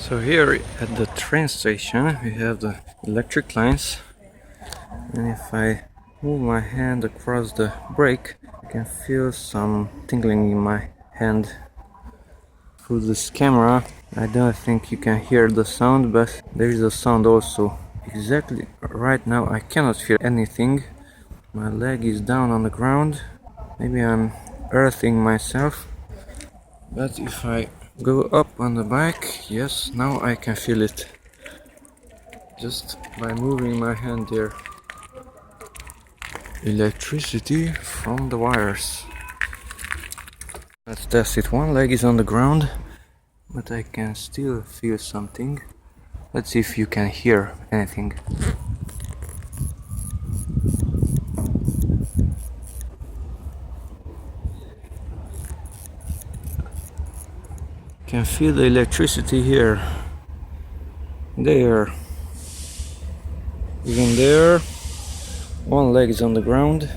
So here at the train station we have the electric lines, and if I move my hand across the brake I can feel some tingling in my hand. Through this camera I don't think you can hear the sound, but there is a sound also. Exactly right now I cannot feel anything. My leg is down on the ground. Maybe I'm earthing myself. But if I go up on the bike, yes, now I can feel it. Just by moving my hand there. Electricity from the wires. Let's test it. One leg is on the ground, but I can still feel something. Let's see if you can hear anything. Can feel the electricity here. There. Even there. One leg is on the ground.